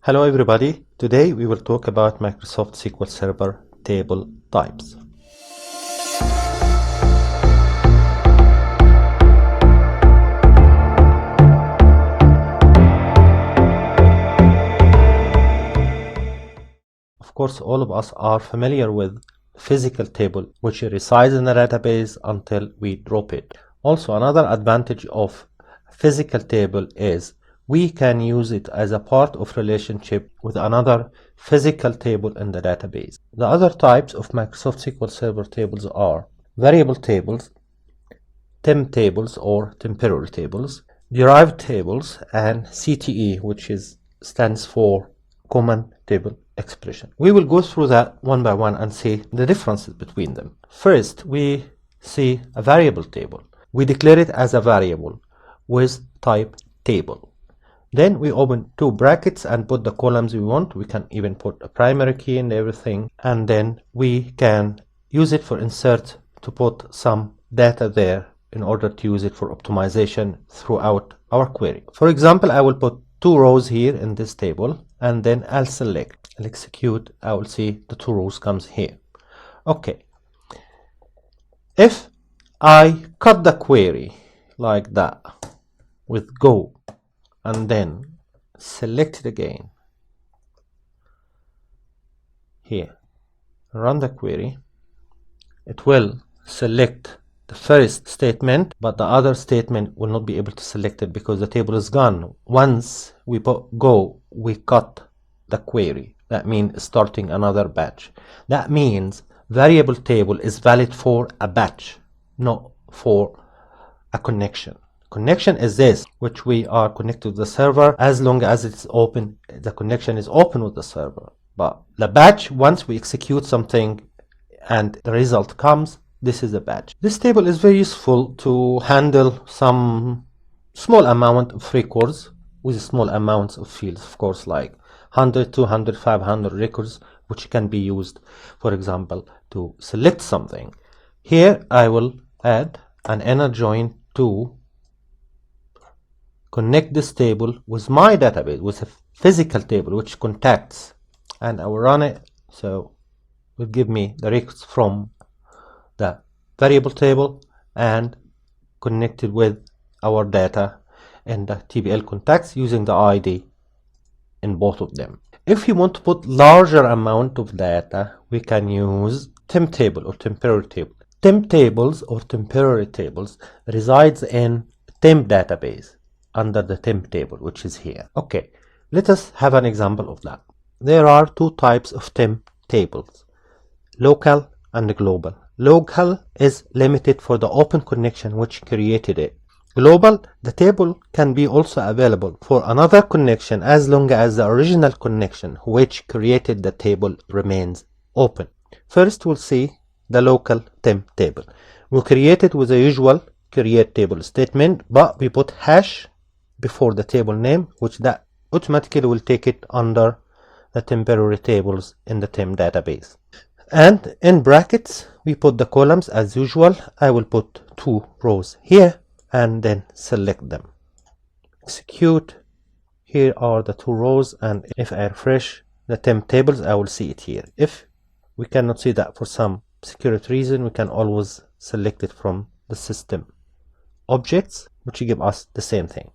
Hello everybody, today we will talk about Microsoft SQL Server table types. Of course, all of us are familiar with physical table which resides in the database until we drop it. Also, another advantage of physical table is we can use it as a part of relationship with another physical table in the database. The other types of Microsoft SQL Server tables are variable tables, temp tables or temporary tables, derived tables, and CTE, which stands for common table expression. We will go through that one by one and see the differences between them. First, we see a variable table. We declare it as a variable with type table. Then we open two brackets and put the columns we want. We can even put a primary key and everything, and then we can use it for insert to put some data there in order to use it for optimization throughout our query. For example, I will put two rows here in this table, and then I'll select, I'll execute, I will see the two rows comes here. Okay, if I cut the query like that with go and then select it again here, run the query, it will select the first statement, but the other statement will not be able to select it because the table is gone. Once we put go, we cut the query. That means starting another batch. That means variable table is valid for a batch, not for a connection. Connection is this, which we are connected to the server as long as it's open, the connection is open with the server. But the batch, once we execute something and the result comes, this is a batch. This table is very useful to handle some small amount of records with small amounts of fields, of course, like 100, 200, 500 records, which can be used, for example, to select something. Here I will add an inner join to connect this table with my database, with a physical table which contacts, and I will run it, so it will give me the records from the variable table and connected with our data in the TBL contacts using the ID in both of them. If you want to put larger amount of data, we can use temp table or temporary table. Temp tables or temporary tables resides in temp database under the temp table, which is here. Okay, let us have an example of that. There are two types of temp tables, local and global. Local is limited for the open connection which created it. Global, the table can be also available for another connection as long as the original connection which created the table remains open. First, we'll see the local temp table. We create it with the usual create table statement, but we put hash before the table name, which that automatically will take it under the temporary tables in the temp database. And in brackets, we put the columns as usual. I will put two rows here and then select them. Execute. Here are the two rows, and if I refresh the temp tables, I will see it here. If we cannot see that for some security reason, we can always select it from the system objects, which give us the same thing.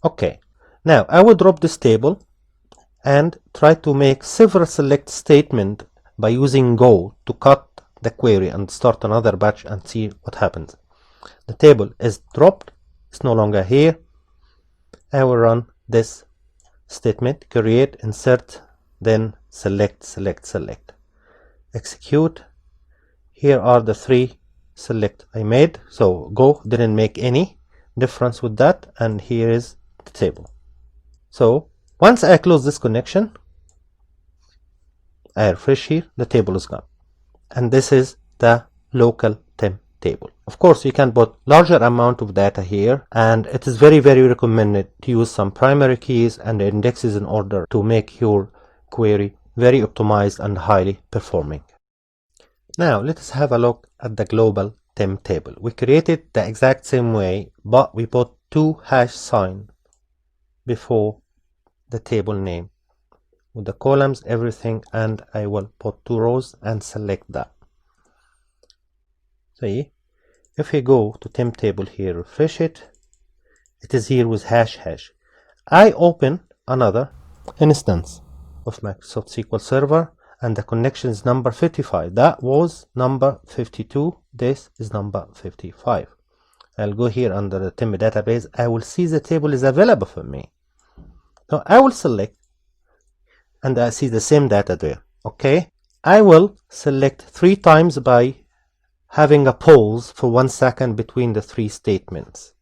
Okay, now I will drop this table and try to make several select statement by using go to cut the query and start another batch and see what happens. The table is dropped, it's no longer here. I will run this statement, create, insert, then select, select, select. Execute. Here are the three select I made, so go didn't make any difference with that, and here is the table. So once I close this connection, I refresh here, the table is gone. And this is the local temp table. Of course, you can put larger amount of data here, and it is very recommended to use some primary keys and indexes in order to make your query very optimized and highly performing. Now let us have a look at the global temp table. We created the exact same way, but we put two hash sign before the table name with the columns, everything, and I will put 2 rows and select that. See, if we go to temp table here, refresh it, it is here with hash. I open another instance of Microsoft SQL Server, and the connection is number 55. That was number 52. This is number 55. I'll go here under the Temp database. I will see the table is available for me. So I will select, and I see the same data there. Okay, I will select 3 times by having a pause for 1 second between the 3 statements.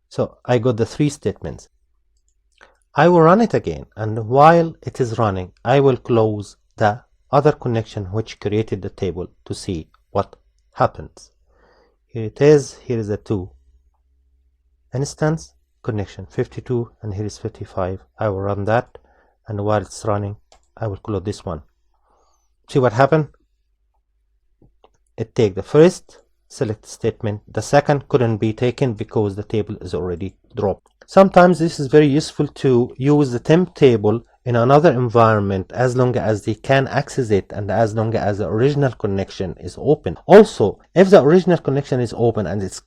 So I got the 3 statements. I will run it again, and while it is running, I will close the other connection which created the table to see what happens. Here it is. Here is the 2 instance connection, 52, and here is 55. I will run that, and while it's running, I will close this one. See what happened? It take the first select statement, the second couldn't be taken because the table is already dropped. Sometimes this is very useful to use the temp table in another environment as long as they can access it and as long as the original connection is open. Also, if the original connection is open and it's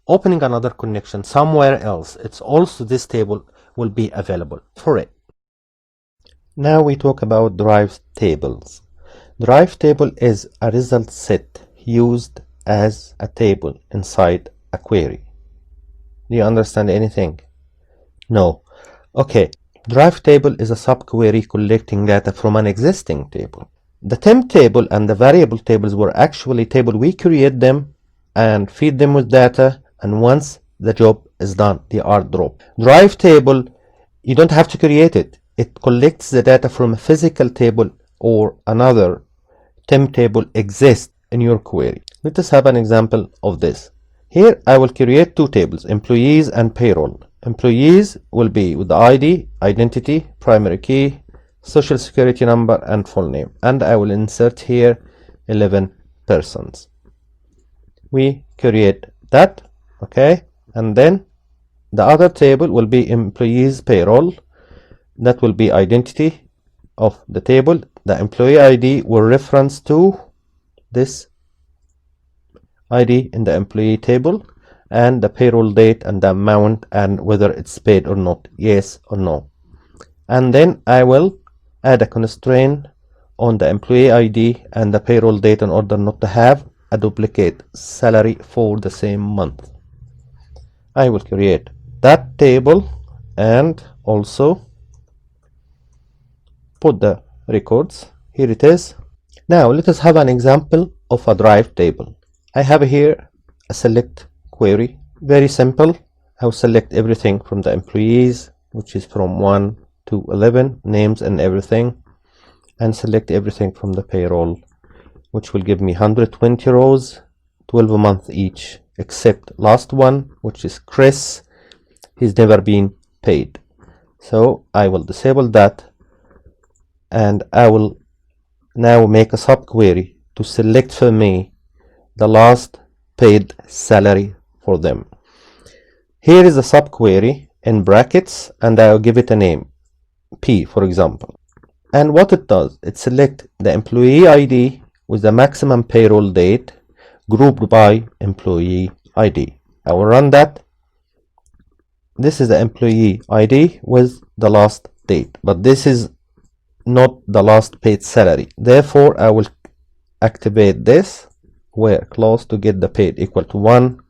opening another connection somewhere else, it's also this table will be available for it. Now we talk about derived tables. Derived table is a result set used as a table inside a query. Do you understand anything? No. Okay. Derived table is a subquery collecting data from an existing table. The temp table and the variable tables were actually tables we create them and feed them with data, and once the job is done, they are dropped. Derived table, you don't have to create it. It collects the data from a physical table or another temp table exists in your query. Let us have an example of this. Here I will create 2 tables, employees and payroll. Employees will be with the ID, identity, primary key, social security number, and full name. And I will insert here 11 persons. We create that, okay? And then the other table will be employees payroll. That will be identity of the table. The employee ID will reference to this ID in the employee table, and the payroll date and the amount and whether it's paid or not, yes or no. And then I will add a constraint on the employee ID and the payroll date in order not to have a duplicate salary for the same month. I will create that table and also put the records. Here it is. Now let us have an example of a derived table. I have here a select query, very simple. I will select everything from the employees, which is from 1 to 11, names and everything, and select everything from the payroll, which will give me 120 rows, 12 a month each, except last one, which is Chris. He's never been paid. So I will disable that, and I will now make a subquery to select for me the last paid salary for them. Here is a subquery in brackets, and I will give it a name, P for example. And what it does, it selects the employee ID with the maximum payroll date grouped by employee ID. I will run that. This is the employee ID with the last date, but this is not the last paid salary. Therefore, I will activate this where close to get the paid equal to 1,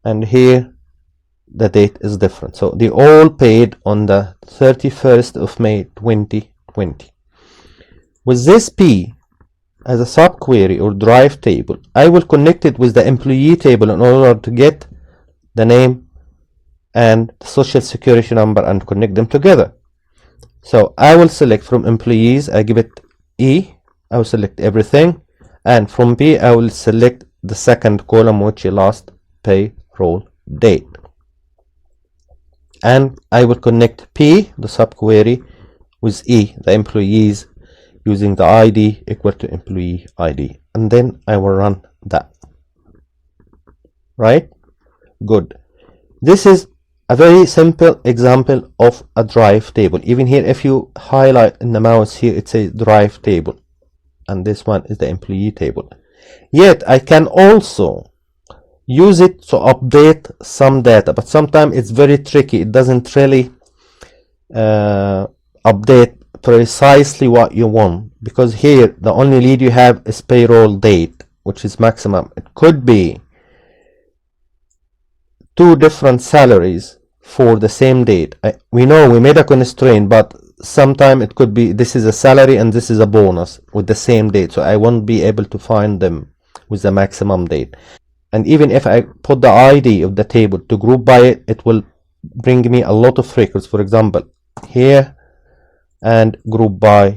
and here the date is different. So they all paid on the 31st of May 2020. With this P as a subquery or derived table, I will connect it with the employee table in order to get the name and the social security number and connect them together. So I will select from employees, I give it E, I will select everything, and from P I will select the second column, which is last payroll date, and I will connect P, the subquery, with E, the employees, using the ID equal to employee ID, and then I will run that. Right? Good. This is a very simple example of a derived table. Even here, if you highlight in the mouse here, it says derived table, and this one is the employee table. Yet I can also use it to update some data, but sometimes it's very tricky. It doesn't really update precisely what you want, because here the only lead you have is payroll date, which is maximum. It could be two different salaries for the same date. We know we made a constraint, but sometime it could be this is a salary and this is a bonus with the same date, so I won't be able to find them with the maximum date. And even if I put the ID of the table to group by it, it will bring me a lot of records, for example here, and group by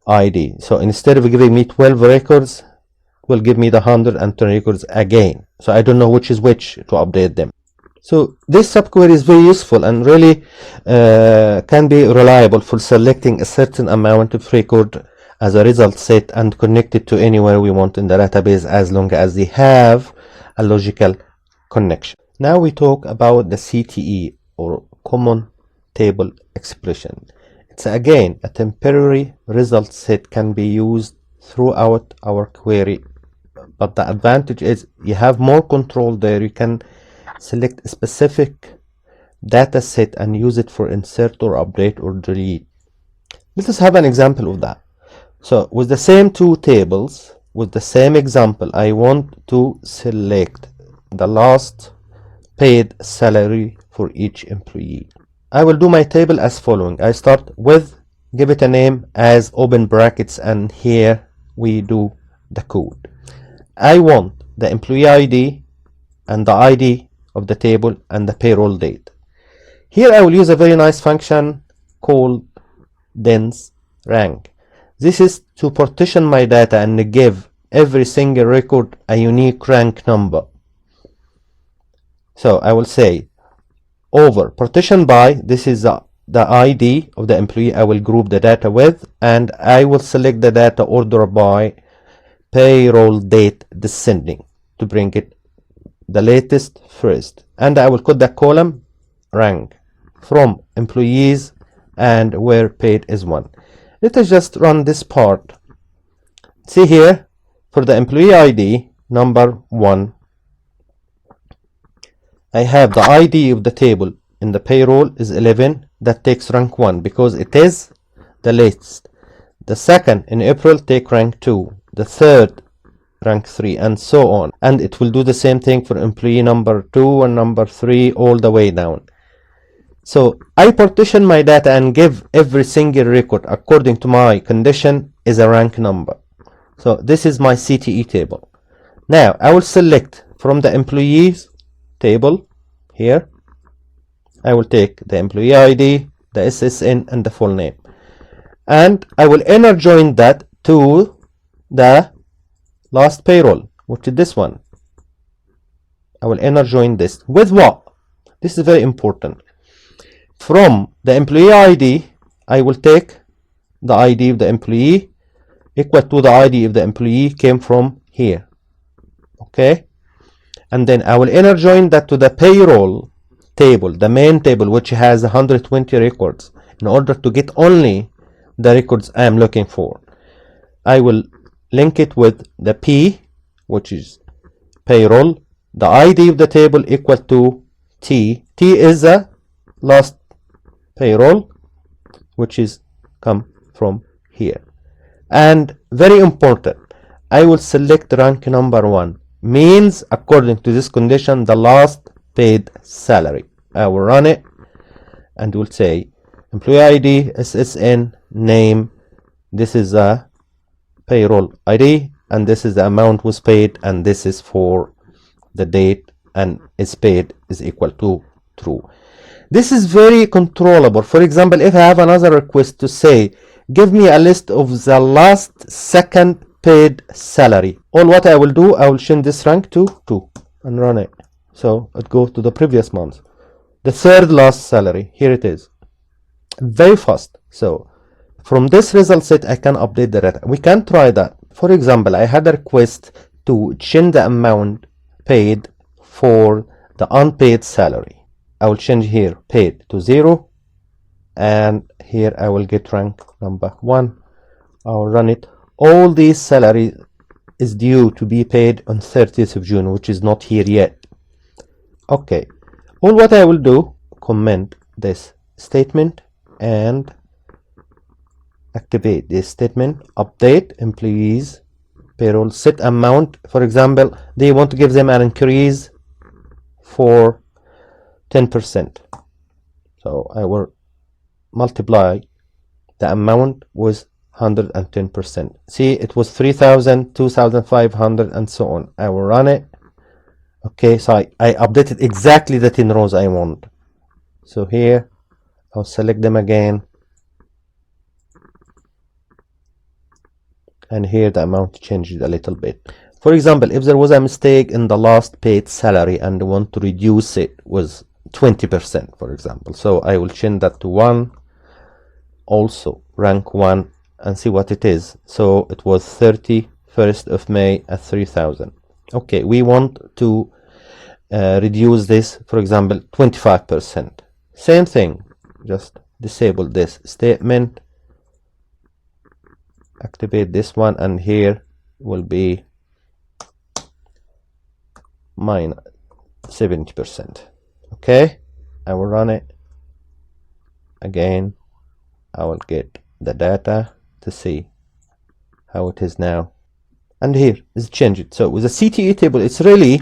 ID. So instead of giving me 12 records, it will give me the 110 records again. So I don't know which is which to update them. So this subquery is very useful and really can be reliable for selecting a certain amount of record as a result set and connect it to anywhere we want in the database, as long as they have a logical connection. Now we talk about the CTE, or common table expression. It's again a temporary result set, can be used throughout our query, but the advantage is you have more control there. You can select a specific data set and use it for insert or update or delete. Let us have an example of that. So with the same two tables, with the same example, I want to select the last paid salary for each employee. I will do my table as following. I start with, give it a name as open brackets, and here we do the code. I want the employee ID and the ID of the table and the payroll date. Here I will use a very nice function called dense rank. This is to partition my data and give every single record a unique rank number. So I will say over partition by, this is the ID of the employee I will group the data with, and I will select the data order by payroll date descending to bring it the latest first, and I will put the column rank from employees and where paid is 1. Let us just run this part. See here, for the employee ID number 1, I have the ID of the table in the payroll is 11. That takes rank 1 because it is the latest. The second in April take rank 2. The third rank 3, and so on. And it will do the same thing for employee number 2 and number 3 all the way down. So I partition my data and give every single record according to my condition is a rank number. So this is my CTE table. Now I will select from the employees table here. I will take the employee ID, the SSN, and the full name, and I will inner join that to the last payroll, which is this one. I will inner join this with what? This is very important. From the employee ID, I will take the ID of the employee equal to the ID of the employee came from here. Okay, and then I will inner join that to the payroll table, the main table, which has 120 records, in order to get only the records I am looking for. I will link it with the P, which is payroll, the ID of the table equal to T. T is the last payroll, which is come from here. And very important, I will select rank number 1, means according to this condition the last paid salary. I will run it and will say employee ID, SSN, name, this is a payroll ID, and this is the amount was paid, and this is for the date, and is paid is equal to true. This is very controllable. For example, if I have another request to say give me a list of the last second paid salary, all what I will do, I will change this rank to 2 and run it, so it goes to the previous month. The third last salary, here it is, very fast. So from this result set I can update the data. We can try that. For example, I had a request to change the amount paid for the unpaid salary. I will change here paid to 0, and here I will get rank number 1. I will run it. All these salary is due to be paid on 30th of June, which is not here yet. Okay, all what I will do, comment this statement and activate this statement. Update employees payroll, set amount. For example, they want to give them an increase for 10%, so I will multiply the amount with 110%. See, it was 3,000, 2,500, and so on. I will run it. Okay, so I updated exactly the 10 rows I want. So here I'll select them again, and here the amount changed a little bit. For example, if there was a mistake in the last paid salary and I want to reduce it with 20%, for example, so I will change that to 1, also rank 1, and see what it is. So it was 31st of May at 3,000. Okay, we want to reduce this, for example, 25%. Same thing, just disable this statement, activate this one, and here will be minus 70%. Okay, I will run it again. I will get the data to see how it is now, and here is changed. So with the CTE table, it's really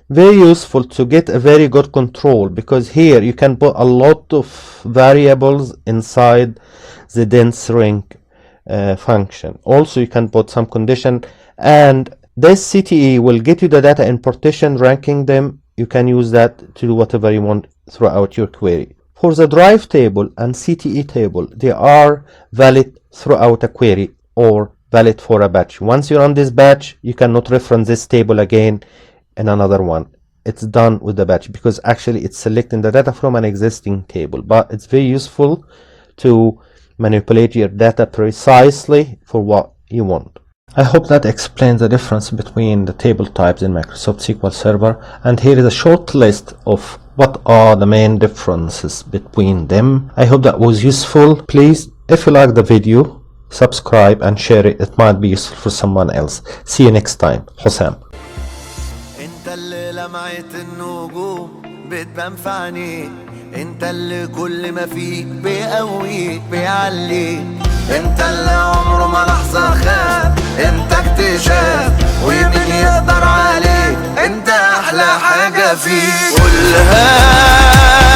very useful to get a very good control, because here you can put a lot of variables inside the dense rank function. Also you can put some condition, and this CTE will get you the data in partition, ranking them. You can use that to do whatever you want throughout your query. For the Derived table and CTE table, they are valid throughout a query or valid for a batch. Once you run this batch, you cannot reference this table again in another one. It's done with the batch, because actually it's selecting the data from an existing table. But it's very useful to manipulate your data precisely for what you want. I hope that explains the difference between the table types in Microsoft SQL Server, and here is a short list of what are the main differences between them. I hope that was useful. Please, if you like the video, subscribe and share it. It might be useful for someone else. See you next time. Hosam. انت اللي لمعت النجوم بتبان في عينيك، انت اللي كل ما فيك بيقويك بيعليك، انت اللي عمره ما لحظة خاف، انت اكتشاف ومين يقدر عليك، انت احلى حاجة فيك. قولها